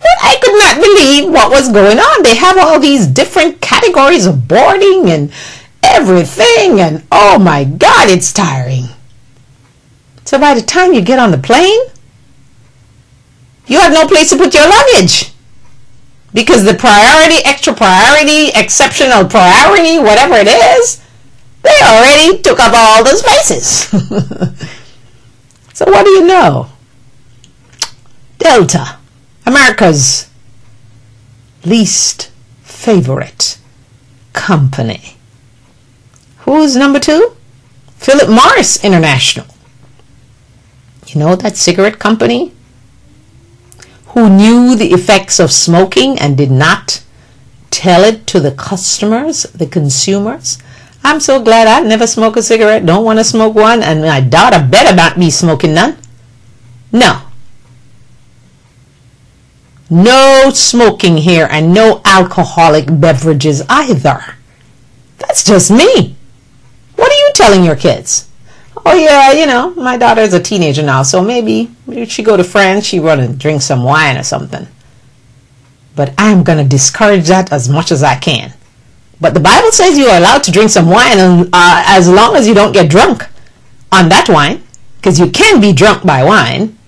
But I could not believe what was going on. They have all these different categories of boarding and everything. And oh my God, it's tiring. So by the time you get on the plane, you have no place to put your luggage. Because the priority, extra priority, exceptional priority, whatever it is, they already took up all those spaces. So what do you know? Delta, America's least favorite company. Who's number 2? Philip Morris International. You know that cigarette company who knew the effects of smoking and did not tell it to the customers, the consumers? I'm so glad I never smoke a cigarette, don't want to smoke one, and my daughter better not be smoking none. No. No smoking here and no alcoholic beverages either. That's just me. What are you telling your kids? Oh yeah, my daughter is a teenager now, so maybe she go to France, she run and drink some wine or something. But I'm going to discourage that as much as I can. But the Bible says you are allowed to drink some wine as long as you don't get drunk on that wine, because you can be drunk by wine.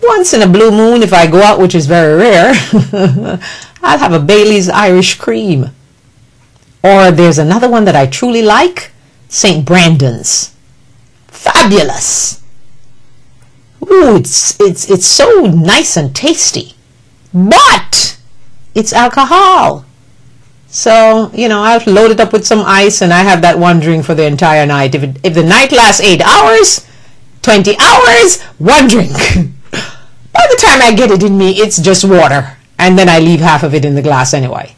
Once in a blue moon, if I go out, which is very rare, I'll have a Bailey's Irish Cream. Or there's another one that I truly like, St. Brandon's. Fabulous. Ooh, it's so nice and tasty. But it's alcohol. So, I've loaded up with some ice and I have that one drink for the entire night. If the night lasts 8 hours, 20 hours, one drink. By the time I get it in me, it's just water. And then I leave half of it in the glass anyway.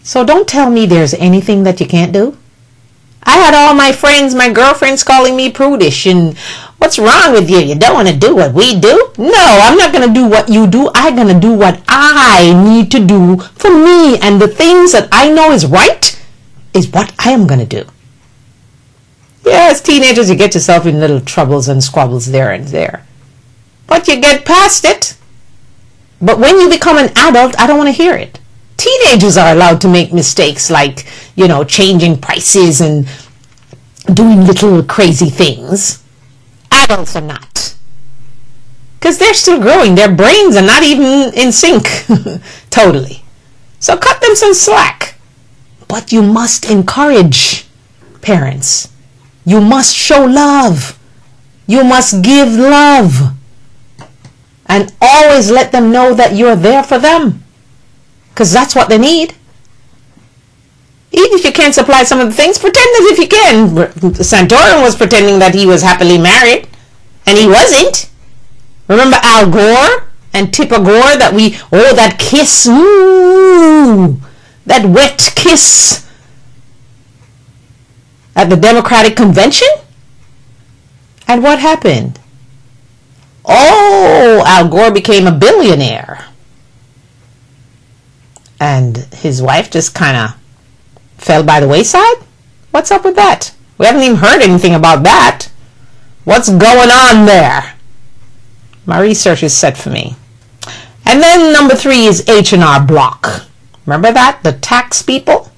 So don't tell me there's anything that you can't do. I had all my friends, my girlfriends calling me prudish and what's wrong with you? You don't want to do what we do? No, I'm not going to do what you do. I'm going to do what I need to do for me. And the things that I know is right is what I am going to do. Yeah, as teenagers, you get yourself in little troubles and squabbles there and there. But you get past it. But when you become an adult, I don't want to hear it. Teenagers are allowed to make mistakes like, changing prices and doing little crazy things. Adults are not. Because they're still growing. Their brains are not even in sync totally. So cut them some slack. But you must encourage parents. You must show love. You must give love. And always let them know that you're there for them. Because that's what they need. Even if you can't supply some of the things, pretend as if you can. Santorum was pretending that he was happily married. And he wasn't. Remember Al Gore and Tipper Gore? That kiss. Ooh, that wet kiss. At the Democratic Convention? And what happened? Oh, Al Gore became a billionaire. And his wife just kind of fell by the wayside? What's up with that? We haven't even heard anything about that. What's going on there? My research is set for me. And then number 3 is H&R Block. Remember that? The tax people?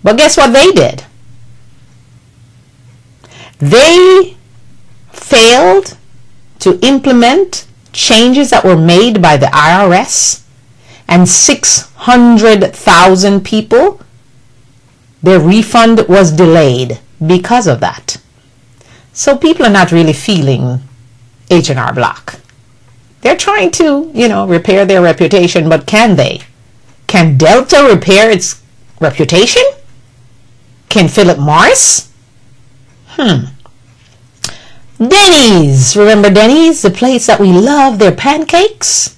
But guess what they did? They failed to implement changes that were made by the IRS, and 600,000 people, their refund was delayed because of that. So people are not really feeling H&R Block. They're trying to, repair their reputation, but can they? Can Delta repair its reputation? Can Philip Morris? Denny's. Remember Denny's? The place that we love their pancakes?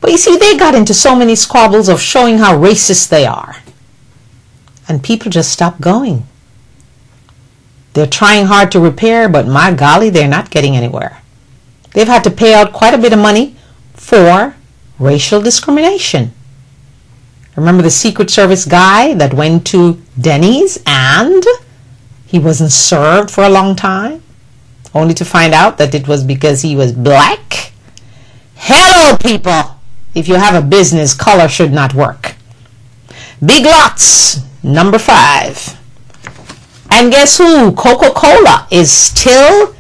But you see, they got into so many squabbles of showing how racist they are. And people just stopped going. They're trying hard to repair, but my golly, they're not getting anywhere. They've had to pay out quite a bit of money for racial discrimination. Remember the Secret Service guy that went to Denny's and he wasn't served for a long time, only to find out that it was because he was black? Hello, people! If you have a business, color should not work. Big Lots, number 5. And guess who? Coca-Cola is still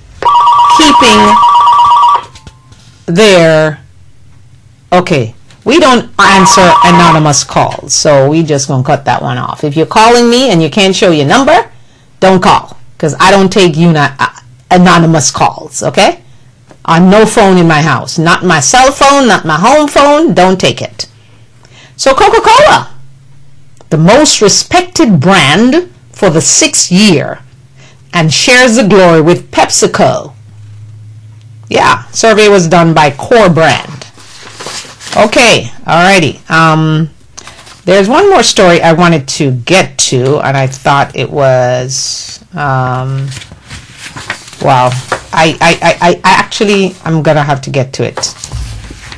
keeping their... Okay, we don't answer anonymous calls, so we just gonna cut that one off. If you're calling me and you can't show your number, don't call, because I don't take anonymous calls, okay? On no phone in my house. Not my cell phone, not my home phone. Don't take it. So Coca-Cola, the most respected brand for the 6th year, and shares the glory with PepsiCo. Yeah, survey was done by Core Brand. Okay, alrighty. There's one more story I wanted to get to, and I thought it was... Wow, I actually, I'm gonna have to get to it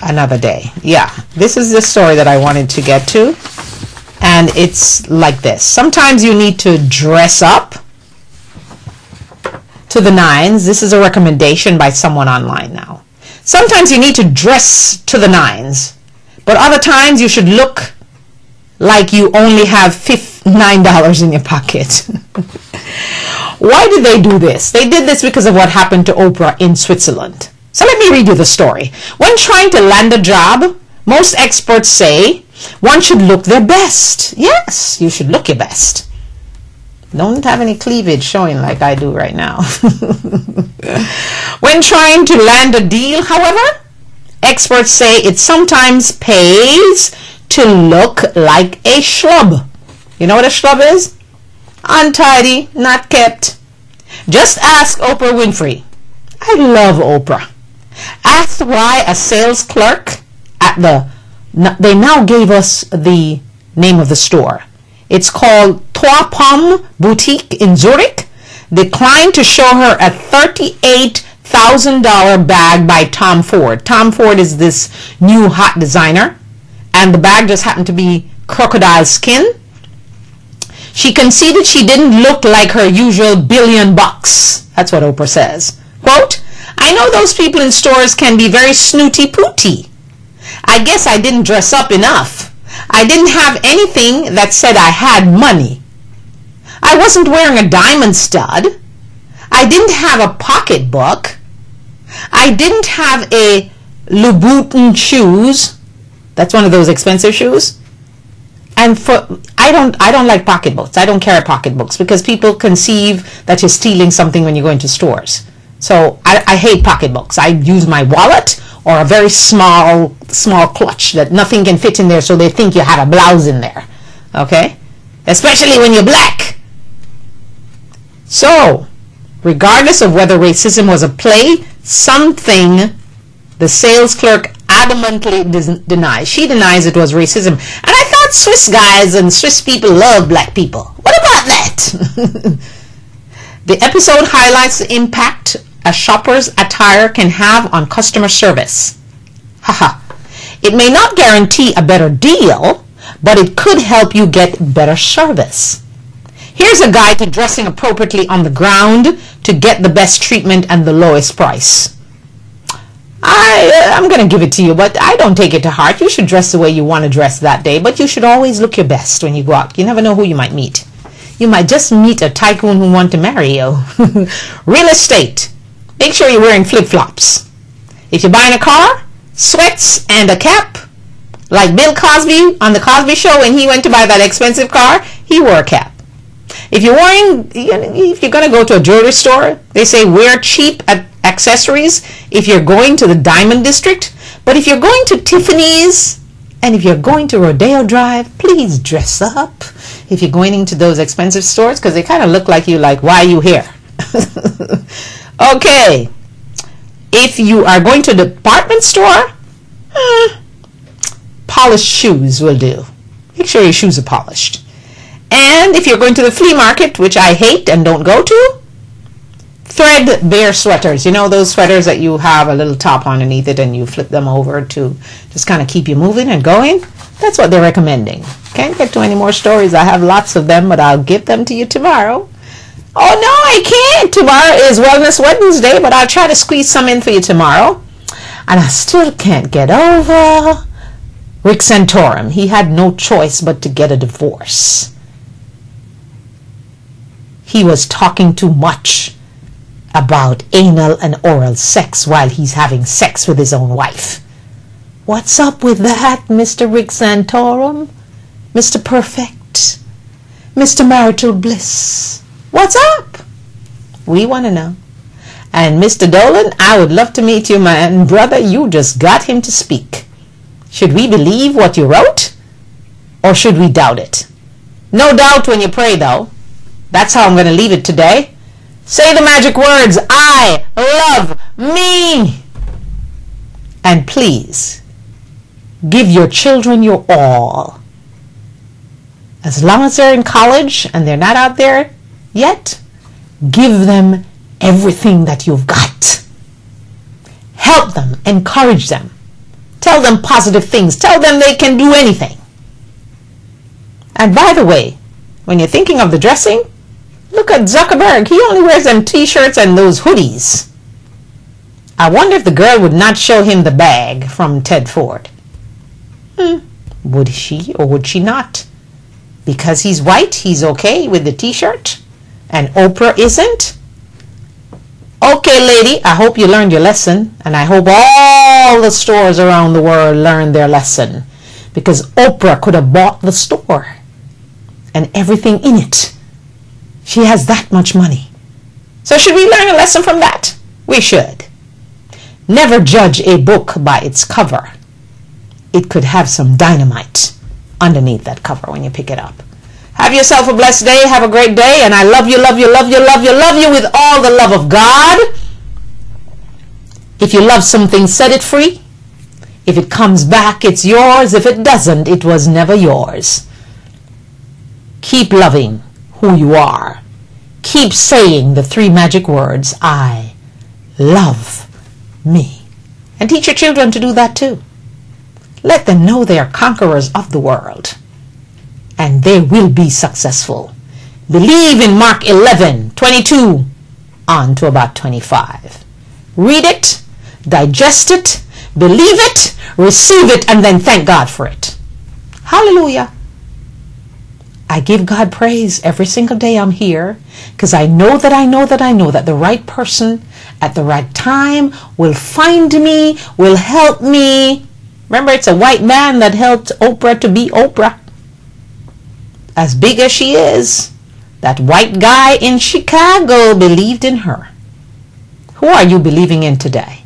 another day. Yeah, this is the story that I wanted to get to, and it's like this. Sometimes you need to dress up to the nines. This is a recommendation by someone online now. Sometimes you need to dress to the nines, but other times you should look like you only have $9 in your pocket. Why did they do this? They did this because of what happened to Oprah in Switzerland. So let me read you the story. When trying to land a job, most experts say one should look their best. Yes, you should look your best. Don't have any cleavage showing like I do right now. When trying to land a deal, however, experts say it sometimes pays to look like a schlub. You know what a schlub is? Untidy, not kept. Just ask Oprah Winfrey. I love Oprah. Asked why a sales clerk at they now gave us the name of the store. It's called Trois Pommes Boutique in Zurich. Declined to show her a $38,000 bag by Tom Ford. Tom Ford is this new hot designer, and the bag just happened to be crocodile skin. She conceded she didn't look like her usual $1 billion bucks. That's what Oprah says. Quote, I know those people in stores can be very snooty-pooty. I guess I didn't dress up enough. I didn't have anything that said I had money. I wasn't wearing a diamond stud. I didn't have a pocketbook. I didn't have a Louboutin shoes. That's one of those expensive shoes. And I don't like pocketbooks. I don't carry pocketbooks because people conceive that you're stealing something when you go into stores. So I hate pocketbooks. I use my wallet or a very small clutch that nothing can fit in there, so they think you have a blouse in there. Okay? Especially when you're black. So, regardless of whether racism was a play, something the sales clerk adamantly denies. She denies it was racism. And I thought Swiss guys and Swiss people love black people. What about that? The episode highlights the impact a shopper's attire can have on customer service. Haha. It may not guarantee a better deal, but it could help you get better service. Here's a guide to dressing appropriately on the ground to get the best treatment and the lowest price. I'm going to give it to you, but I don't take it to heart. You should dress the way you want to dress that day, but you should always look your best when you go out. You never know who you might meet. You might just meet a tycoon who wants to marry you. Real estate. Make sure you're wearing flip-flops. If you're buying a car, sweats and a cap. Like Bill Cosby on the Cosby Show, when he went to buy that expensive car, he wore a cap. If you're going to go to a jewelry store, they say wear cheap accessories if you're going to the Diamond District. But if you're going to Tiffany's and if you're going to Rodeo Drive, please dress up. If you're going into those expensive stores, because they kind of look like you, like, why are you here? Okay. If you are going to a department store, polished shoes will do. Make sure your shoes are polished. And if you're going to the flea market, which I hate and don't go to, threadbare sweaters. You know those sweaters that you have a little top underneath it and you flip them over to just kind of keep you moving and going? That's what they're recommending. Can't get to any more stories. I have lots of them, but I'll give them to you tomorrow. Oh, no, I can't. Tomorrow is Wellness Wednesday, but I'll try to squeeze some in for you tomorrow. And I still can't get over Rick Santorum. He had no choice but to get a divorce. He was talking too much about anal and oral sex while he's having sex with his own wife. What's up with that, Mr. Rick Santorum? Mr. Perfect? Mr. Marital Bliss? What's up? We want to know. And Mr. Dolan, I would love to meet you, man. Brother, you just got him to speak. Should we believe what you wrote? Or should we doubt it? No doubt when you pray, though. That's how I'm going to leave it today. Say the magic words, I love me. And please, give your children your all. As long as they're in college and they're not out there yet, give them everything that you've got. Help them, encourage them. Tell them positive things. Tell them they can do anything. And by the way, when you're thinking of the dressing, look at Zuckerberg. He only wears them t-shirts and those hoodies. I wonder if the girl would not show him the bag from Ted Ford. Would she or would she not? Because he's white, he's okay with the t-shirt, and Oprah isn't? Okay, lady, I hope you learned your lesson, and I hope all the stores around the world learned their lesson, because Oprah could have bought the store and everything in it. She has that much money. So should we learn a lesson from that? We should. Never judge a book by its cover. It could have some dynamite underneath that cover when you pick it up. Have yourself a blessed day. Have a great day. And I love you, love you, love you, love you, love you with all the love of God. If you love something, set it free. If it comes back, it's yours. If it doesn't, it was never yours. Keep loving who you are. Keep saying the 3 magic words, I love me. And teach your children to do that too. Let them know they are conquerors of the world. And they will be successful. Believe in Mark 11:22 on to about 25. Read it, digest it, believe it, receive it, and then thank God for it. Hallelujah. I give God praise every single day I'm here, because I know that the right person at the right time will find me, will help me. Remember, it's a white man that helped Oprah to be Oprah. As big as she is, that white guy in Chicago believed in her. Who are you believing in today?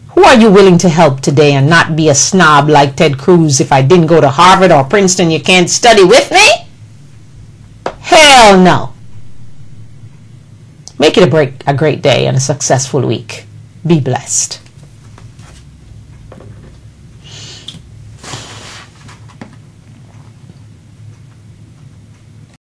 Who are you willing to help today and not be a snob like Ted Cruz? If I didn't go to Harvard or Princeton, you can't study with me? Hell no. Make it a great day and a successful week. Be blessed.